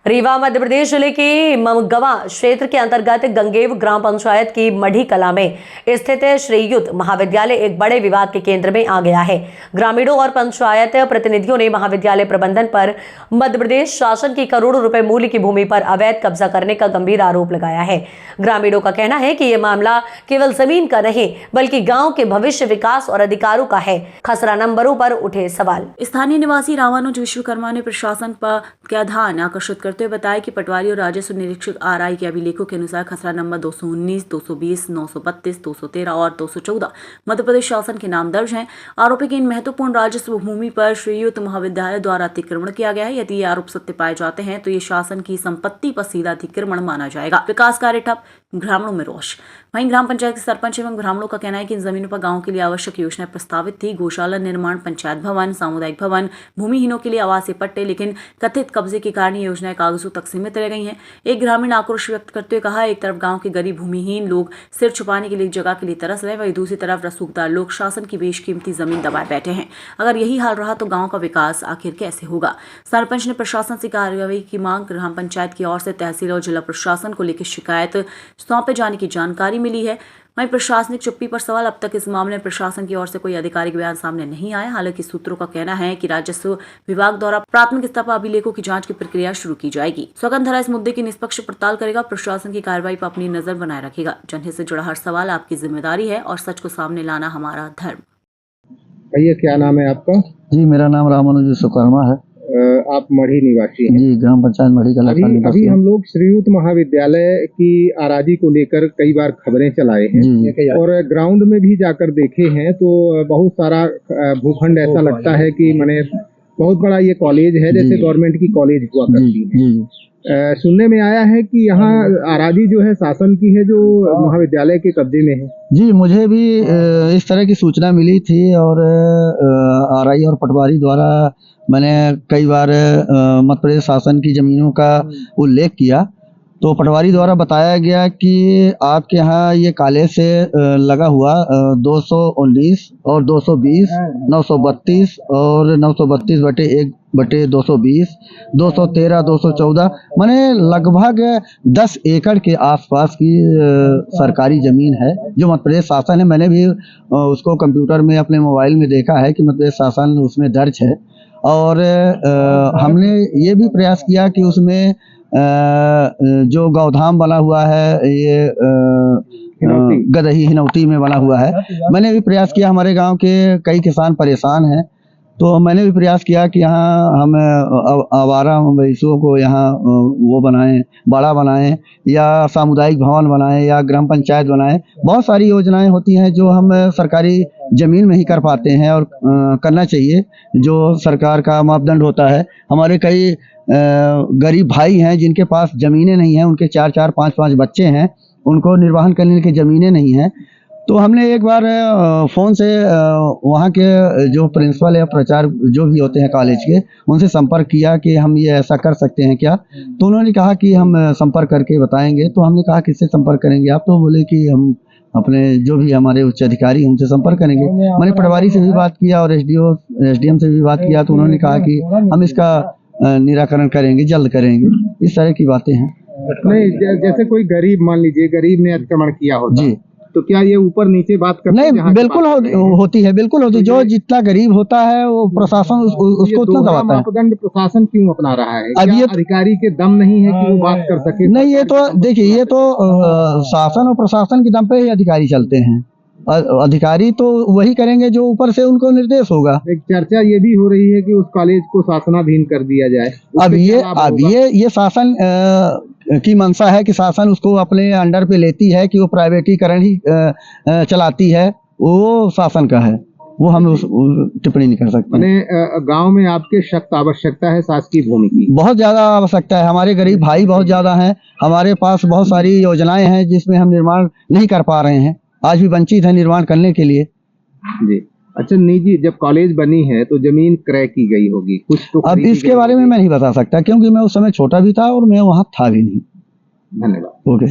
रीवा मध्य प्रदेश जिले के ममगवा क्षेत्र के अंतर्गत गंगेव ग्राम पंचायत की मढ़ी कला में स्थित श्रीयुत महाविद्यालय एक बड़े विवाद के केंद्र में आ गया है। ग्रामीणों और पंचायत प्रतिनिधियों ने महाविद्यालय प्रबंधन पर मध्य प्रदेश शासन की करोड़ों रुपए मूल्य की भूमि पर अवैध कब्जा करने का गंभीर आरोप लगाया है। ग्रामीणों का कहना है कि ये मामला केवल जमीन का नहीं बल्कि गाँव के भविष्य, विकास और अधिकारों का है। खसरा नंबरों पर उठे सवाल। स्थानीय निवासी रामानुज विश्वकर्मा ने प्रशासन पर का ध्यान आकर्षित करते हुए बताया कि पटवारी और राजस्व निरीक्षक आरआई के अभिलेखों के अनुसार खसरा नंबर 219, 220, 932, 213 और 214 मध्य प्रदेश शासन के नाम दर्ज हैं। आरोपी की इन महत्वपूर्ण राजस्व भूमि पर श्रीयुत महाविद्यालय द्वारा अतिक्रमण किया गया है। यदि ये आरोप सत्य पाए जाते हैं तो ये शासन की संपत्ति पर सीधा अतिक्रमण माना जाएगा। विकास कार्य ठप, ग्रामीणों में रोष। वहीं ग्राम पंचायत के सरपंच एवं ग्रामीणों का कहना है कि इन जमीनों पर गांव के लिए आवश्यक योजनाएं प्रस्तावित थी। गौशाला निर्माण, पंचायत भवन, सामुदायिक भवन, भूमिहीनों के लिए आवासीय पट्टे, लेकिन कथित कब्जे के कारण ये योजनाएं कागजों तक सीमित रह गई हैं। एक ग्रामीण आक्रोश व्यक्त करते हुए कहा, एक तरफ गांव के गरीब भूमिहीन लोग सिर छुपाने के लिए जगह के लिए तरस रहे, वहीं दूसरी तरफ रसूखदार लोग शासन की बेशकीमती जमीन दबाए बैठे हैं। अगर यही हाल रहा तो गाँव का विकास आखिर कैसे होगा। सरपंच ने प्रशासन से कार्रवाई की मांग। ग्राम पंचायत की ओर से तहसील और जिला प्रशासन को लेकर शिकायत सौंपे जाने की जानकारी मिली है। वहीं प्रशासनिक चुप्पी पर सवाल। अब तक इस मामले में प्रशासन की ओर से कोई आधिकारिक बयान सामने नहीं आया। हालांकि सूत्रों का कहना है कि राजस्व विभाग द्वारा प्राथमिक स्तर पर अभिलेखों की जांच की प्रक्रिया शुरू की जाएगी। स्वतंत्र इस मुद्दे की निष्पक्ष पड़ताल करेगा। प्रशासन की कार्रवाई पर अपनी नजर बनाए रखेगा। जनहित से जुड़ा हर सवाल आपकी जिम्मेदारी है और सच को सामने लाना हमारा धर्म। भैया, क्या नाम है आपका? जी, मेरा नाम रामानुज विश्वकर्मा है। आप मढ़ी निवासी हैं? जी, ग्राम पंचायत मढ़ी कला का निवासी। अभी हम लोग श्रीयुत महाविद्यालय की आराजी को लेकर कई बार खबरें चलाए हैं और ग्राउंड में भी जाकर देखे हैं तो बहुत सारा भूखंड ऐसा लगता है कि माने बहुत बड़ा ये कॉलेज है, जैसे गवर्नमेंट की कॉलेज हुआ करती है। सुनने में आया है कि यहाँ आराजी जो है शासन की है, जो महाविद्यालय के कब्जे में है। जी, मुझे भी इस तरह की सूचना मिली थी और आरआई और पटवारी द्वारा मैंने कई बार मध्य प्रदेश शासन की जमीनों का उल्लेख किया तो पटवारी द्वारा बताया गया कि आपके यहाँ ये कॉलेज से लगा हुआ 219 और 220, 932 और 932/1/220, 213, 214 माने लगभग 10 एकड़ के आसपास की सरकारी ज़मीन है जो मध्य प्रदेश शासन है। मैंने भी उसको कंप्यूटर में अपने मोबाइल में देखा है कि मध्य प्रदेश शासन उसमें दर्ज है और हमने ये भी प्रयास किया कि उसमें जो गौधाम बना हुआ है, ये गदही हिनौती में बना हुआ है, मैंने भी प्रयास किया। हमारे गांव के कई किसान परेशान हैं तो मैंने भी प्रयास किया कि यहाँ हम आवारा मवेशियों को यहाँ वो बनाएं, बाड़ा बनाएं या सामुदायिक भवन बनाएं या ग्राम पंचायत बनाएं। बहुत सारी योजनाएं होती हैं जो हम सरकारी ज़मीन में ही कर पाते हैं और करना चाहिए जो सरकार का मापदंड होता है। हमारे कई गरीब भाई हैं जिनके पास ज़मीनें नहीं हैं, उनके 4-4, 5-5 बच्चे हैं, उनको निर्वाहन करने की ज़मीनें नहीं हैं। तो हमने एक बार फ़ोन से वहाँ के जो प्रिंसिपल या प्राचार्य जो भी होते हैं कॉलेज के, उनसे संपर्क किया कि हम ये ऐसा कर सकते हैं क्या। तो उन्होंने कहा कि हम संपर्क करके बताएंगे। तो हमने कहा किससे संपर्क करेंगे आप? तो बोले कि हम अपने जो भी हमारे उच्च अधिकारी उनसे संपर्क करेंगे। मैंने पटवारी से भी बात किया और एसडीएम से भी बात किया तो उन्होंने कहा कि हम इसका निराकरण करेंगे, जल्द करेंगे। इस तरह की बातें हैं। नहीं, जैसे कोई गरीब, मान लीजिए गरीब ने अतिक्रमण किया होता जी, तो क्या ये ऊपर नीचे बात करते हैं? नहीं, बिल्कुल होती है, बिल्कुल होती है। जो जितना गरीब होता है वो प्रशासन उसको उतना दबाता है। मापदंड प्रशासन क्यों अपना रहा है? अब ये अधिकारी के दम नहीं है कि वो बात कर सके? नहीं, ये तो देखिए, ये तो शासन और प्रशासन के दम पे ही अधिकारी चलते हैं। अधिकारी तो वही करेंगे जो ऊपर से उनको निर्देश होगा। एक चर्चा ये भी हो रही है कि उस कॉलेज को शासनाधीन कर दिया जाए। अब ये शासन की मंशा है कि शासन उसको अपने अंडर पे लेती है कि वो प्राइवेटीकरण ही चलाती है, वो शासन का है, वो हम टिप्पणी नहीं कर सकते। मैंने गांव में आपके सख्त आवश्यकता है शासकीय भूमि की, बहुत ज्यादा आवश्यकता है। हमारे गरीब भाई बहुत ज्यादा हैं, हमारे पास बहुत सारी योजनाएं हैं जिसमें हम निर्माण नहीं कर पा रहे हैं, आज भी वंचित है निर्माण करने के लिए। जी, अच्छा, निजी जब कॉलेज बनी है तो जमीन क्रय की गई होगी कुछ तो? अब इसके बारे में मैं नहीं बता सकता क्योंकि मैं उस समय छोटा भी था और मैं वहाँ था भी नहीं। धन्यवाद। ओके।